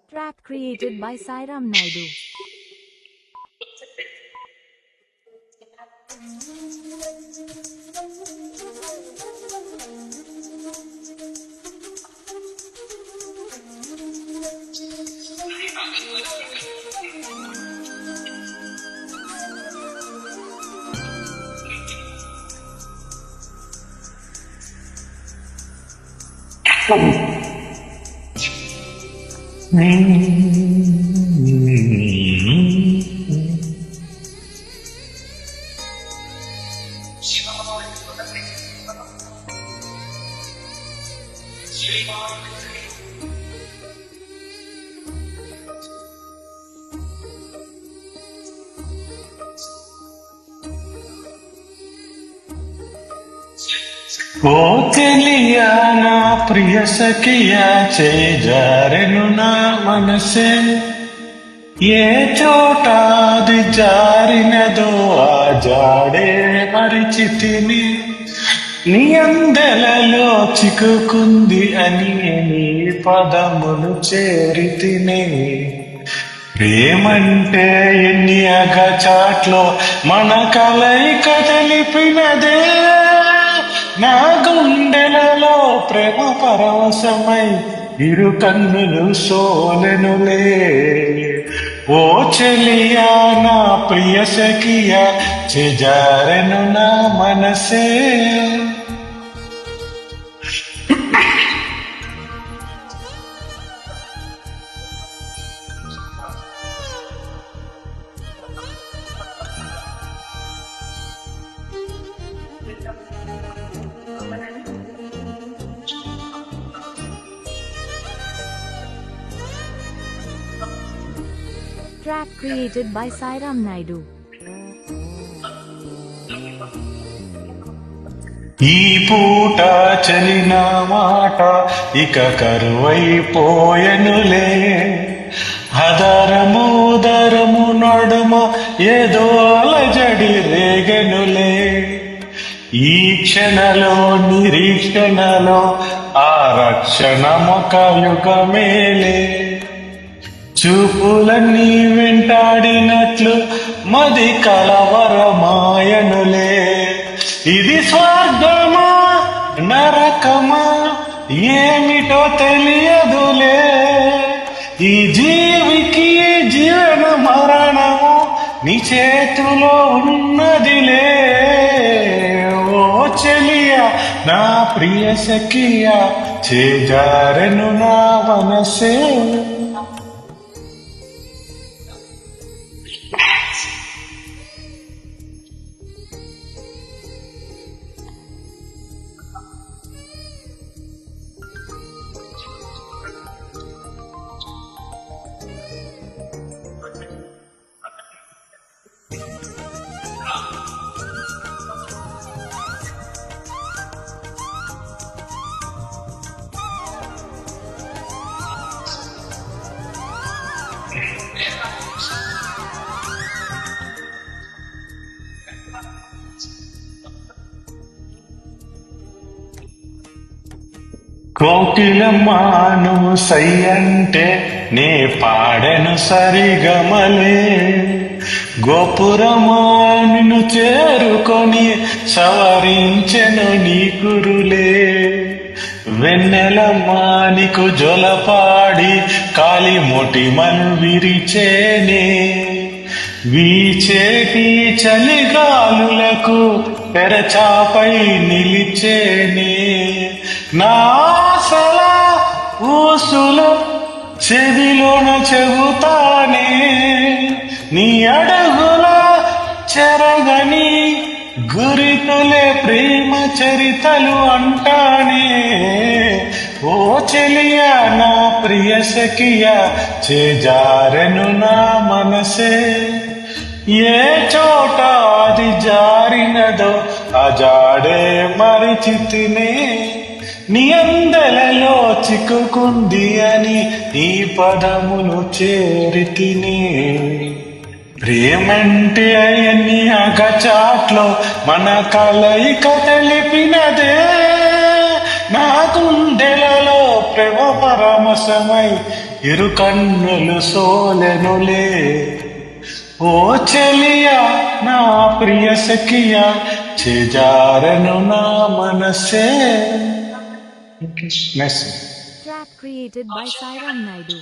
Track created by Sairam Naidu. ఓ తెలియా నా ప్రియ సఖియా చేజారెను నా మనసే ఏ చోట అది జారినదో ఆ జాడే మరిచితిని నీ అందెలలో చిక్కుకుంది అని నీ పదములు చేరితిని ప్రేమంటే ఎన్ని అగచాట్లో మన కలయిక తెలిపినదే నా గుండెలలో ప్రేమ పరవశమై ఇరు కన్నులు సోలెనులే ఓ చెలియా నా ప్రియ సఖియా చేజారెను నా మనసే Track created by Sairam Naidu. ఈ పూట చలిన మాట ఇక కరువైపోయెనులే అదరము దరము నడుమ ఏదో అలజడి రేగెనులే ఈ క్షణలో నిరీక్షణలో ఆ రక్షణమొక యుగమేలే చూపులన్నీ వెంటాడినట్లు మది కలవరమాయనులే ఇది స్వర్గమా నరకమా ఏమిటో తెలియదులే ఈ జీవికి జీవన మరణము నీ చేతిలో ఉన్నదిలే ఓ చెలియా నా ప్రియ సఖియా చేజారెను నా మనసే కోకిలమ్మాను సై అంటే నే పాడెను సరిగమలే గోపురమా నిన్ను చేరుకొని సవరించెను నీ కురులే వెన్నెలమ్మా నీకు జొలపాడి కాలి మొటిమలు విరిచేనే వీచేటి చలిగాలులకు తెరచాపై నిలిచేనే నాసల ఊసులు చెవిలోన చెబుతానే నీ అడుగుల చెరగని గురితులే ప్రేమ చరితలు అంటానే ఓ చెలియా నా ప్రియ సఖియా చేజారెను నా మనసే ఏ చోట అది జారినదో ఆ జాడే మరిచితినే నీ అందెలలో చిక్కుకుంది అని నీ పదములు చేరితిని ప్రేమంటే అయన్ని అగచాట్లో మన కలయిక తెలిపినదే ప్రేమ పరమశమై ఇరు కన్నులు సోలెనులే ఓ చెలియా నా ప్రియ సఖియా చేజారను నా మనసే Track created by Sairam Naidu.